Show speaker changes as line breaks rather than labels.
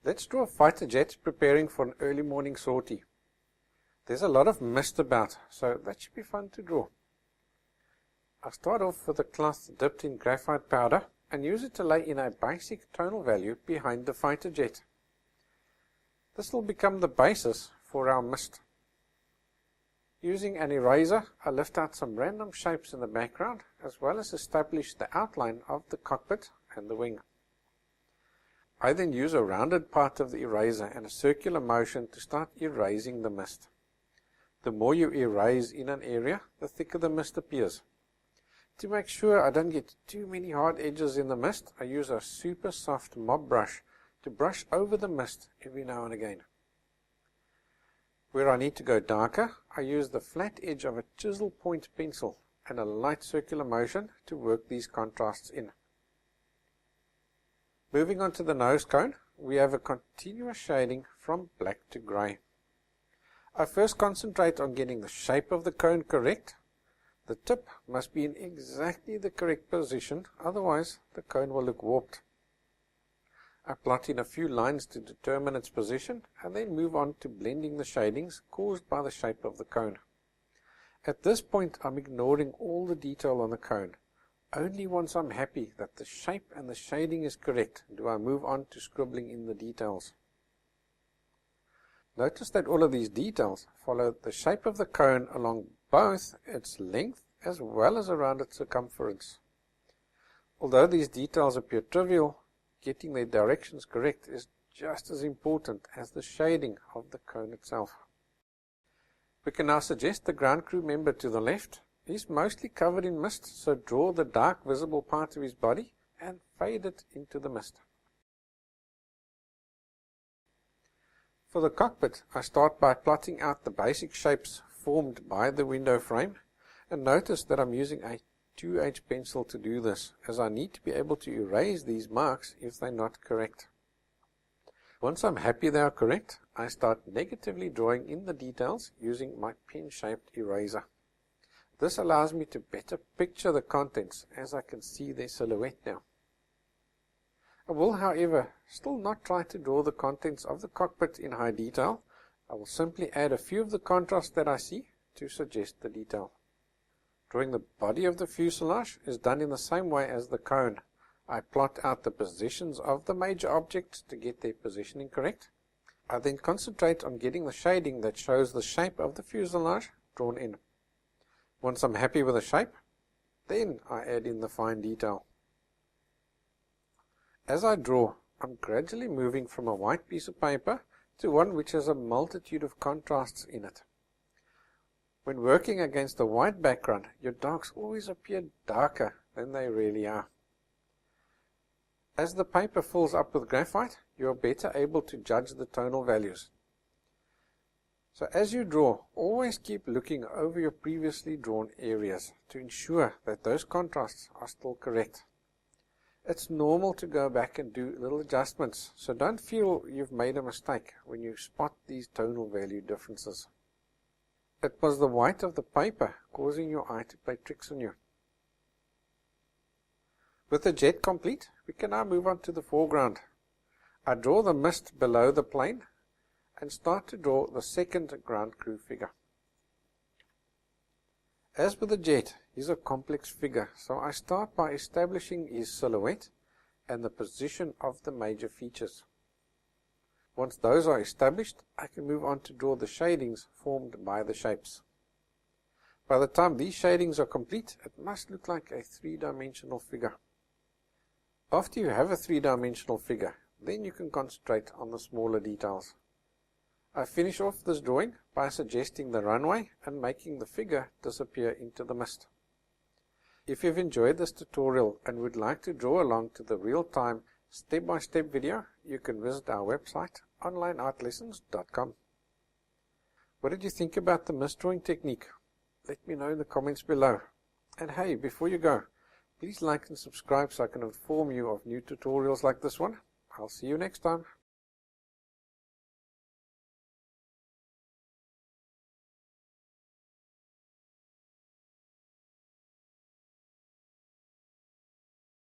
Let's draw a fighter jet preparing for an early morning sortie. There's a lot of mist about, so that should be fun to draw. I'll start off with a cloth dipped in graphite powder and use it to lay in a basic tonal value behind the fighter jet. This will become the basis for our mist. Using an eraser, I lift out some random shapes in the background as well as establish the outline of the cockpit and the wing. I then use a rounded part of the eraser and a circular motion to start erasing the mist. The more you erase in an area, the thicker the mist appears. To make sure I don't get too many hard edges in the mist, I use a super soft mop brush to brush over the mist every now and again. Where I need to go darker, I use the flat edge of a chisel point pencil and a light circular motion to work these contrasts in. Moving on to the nose cone, we have a continuous shading from black to grey. I first concentrate on getting the shape of the cone correct. The tip must be in exactly the correct position, otherwise the cone will look warped. I plot in a few lines to determine its position and then move on to blending the shadings caused by the shape of the cone. At this point I'm ignoring all the detail on the cone. Only once I'm happy that the shape and the shading is correct do I move on to scribbling in the details. Notice that all of these details follow the shape of the cone along both its length as well as around its circumference. Although these details appear trivial, getting their directions correct is just as important as the shading of the cone itself. We can now suggest the ground crew member to the left. He's mostly covered in mist, so draw the dark visible part of his body and fade it into the mist. For the cockpit, I start by plotting out the basic shapes formed by the window frame, and notice that I'm using a 2H pencil to do this, as I need to be able to erase these marks if they're not correct. Once I'm happy they are correct, I start negatively drawing in the details using my pen-shaped eraser. This allows me to better picture the contents as I can see their silhouette now. I will, however, still not try to draw the contents of the cockpit in high detail. I will simply add a few of the contrasts that I see to suggest the detail. Drawing the body of the fuselage is done in the same way as the cone. I plot out the positions of the major objects to get their positioning correct. I then concentrate on getting the shading that shows the shape of the fuselage drawn in. Once I'm happy with the shape, then I add in the fine detail. As I draw, I'm gradually moving from a white piece of paper to one which has a multitude of contrasts in it. When working against a white background, your darks always appear darker than they really are. As the paper fills up with graphite, you are better able to judge the tonal values. So as you draw, always keep looking over your previously drawn areas to ensure that those contrasts are still correct. It's normal to go back and do little adjustments, so don't feel you've made a mistake when you spot these tonal value differences. It was the white of the paper causing your eye to play tricks on you. With the jet complete, we can now move on to the foreground. I draw the mist below the plane and start to draw the second ground crew figure. As with the jet, he's a complex figure, so I start by establishing his silhouette and the position of the major features. Once those are established, I can move on to draw the shadings formed by the shapes. By the time these shadings are complete, it must look like a three-dimensional figure. After you have a three-dimensional figure, then you can concentrate on the smaller details. I finish off this drawing by suggesting the runway and making the figure disappear into the mist. If you've enjoyed this tutorial and would like to draw along to the real-time step-by-step video, you can visit our website onlineartlessons.com. What did you think about the mist drawing technique? Let me know in the comments below. And hey, before you go, please like and subscribe so I can inform you of new tutorials like this one. I'll see you next time.